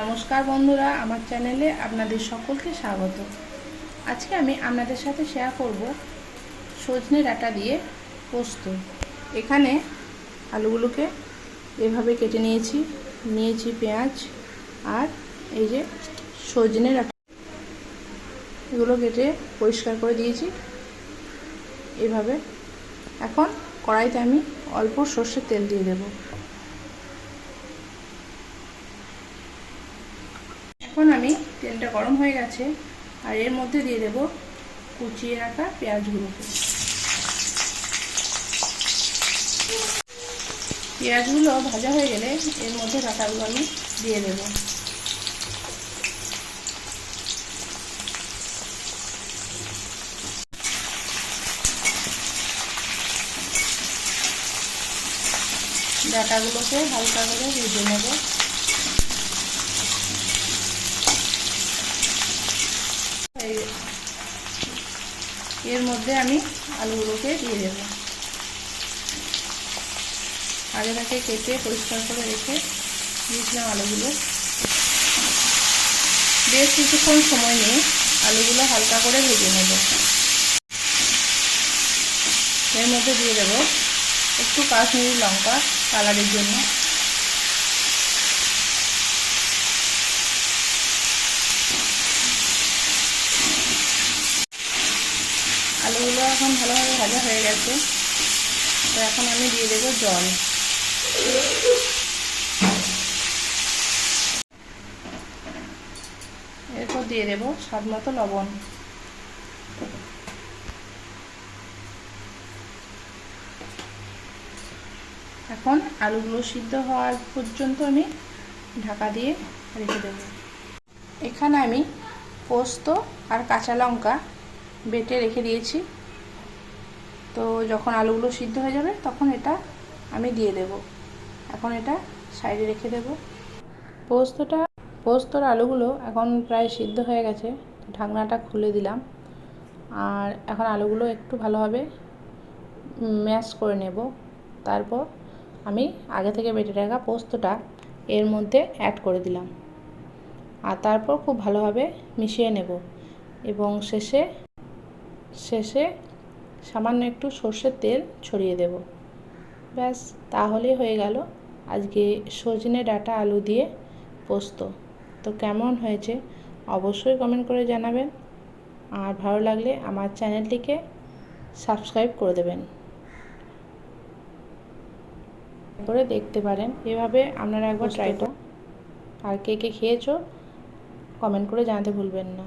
নমস্কার বন্ধুরা, আমার চ্যানেলে আপনাদের সকলকে স্বাগত। আজকে আমি আপনাদের সাথে শেয়ার করব সজনে ডাঁটা দিয়ে পোস্ত। এখানে আলুগুলোকে এভাবে কেটে নিয়েছি পেঁয়াজ আর এই যে সজনে ডাঁটা, এগুলো কেটে পরিষ্কার করে দিয়েছি এভাবে। এখন কড়াইতে আমি অল্প সর্ষের তেল দিয়ে দেব। এখন আমি তেলটা গরম হয়ে গেছে আর এর মধ্যে দিয়ে দেব কুচিয়ে রাখা পেঁয়াজগুলোকে। পেঁয়াজগুলো ভাজা হয়ে গেলে এর মধ্যে ডাঁটাগুলো আমি দিয়ে দেব। ডাঁটাগুলোকে হালকা করে ভেজে নেব। এর মধ্যে আমি আলুগুলোকে দিয়ে দেব। আগে থেকে কেটে পরিষ্কার করে রেখে দিয়েছিলাম আলুগুলো। বেশ কিছুক্ষণ সময় নিয়ে আলুগুলো হালকা করে ভেজে নেব। এর মধ্যে দিয়ে দেব একটু কাশ্মীরি লঙ্কা কালারের জন্য। আলুগুলো এখন ভালোভাবে ভাজা হয়ে গেছে, তো এখন আমি দিয়ে দেব জল। এরপর দিয়ে দেব স্বাদ মতো লবণ। এখন আলুগুলো সিদ্ধ হওয়ার পর্যন্ত আমি ঢাকা দিয়ে রেখে দেব। এখানে আমি পোস্ত আর কাঁচা লঙ্কা বেটে রেখে দিয়েছি, তো যখন আলুগুলো সিদ্ধ হয়ে যাবে তখন এটা আমি দিয়ে দেব। এখন এটা সাইডে রেখে দেব। পোস্তর আলুগুলো এখন প্রায় সিদ্ধ হয়ে গেছে, ঢাকনাটা খুলে দিলাম। আর এখন আলুগুলো একটু ভালোভাবে ম্যাশ করে নেব। তারপর আমি আগে থেকে বেটে রাখা পোস্তটা এর মধ্যে অ্যাড করে দিলাম, আর তারপর খুব ভালোভাবে মিশিয়ে নেব এবং শেষে সামান্য একটু সর্ষের তেল ছড়িয়ে দেব। ব্যাস, তাহলেই হয়ে গেল আজকে সজনে ডাঁটা আলু দিয়ে পোস্ত। তো কেমন হয়েছে অবশ্যই কমেন্ট করে জানাবেন, আর ভালো লাগলে আমার চ্যানেলটিকে সাবস্ক্রাইব করে দেবেন, করে দেখতে পারেন। এভাবে আপনারা একবার ট্রাই করুন, আর কে কে খেয়েছো কমেন্ট করে জানাতে ভুলবেন না।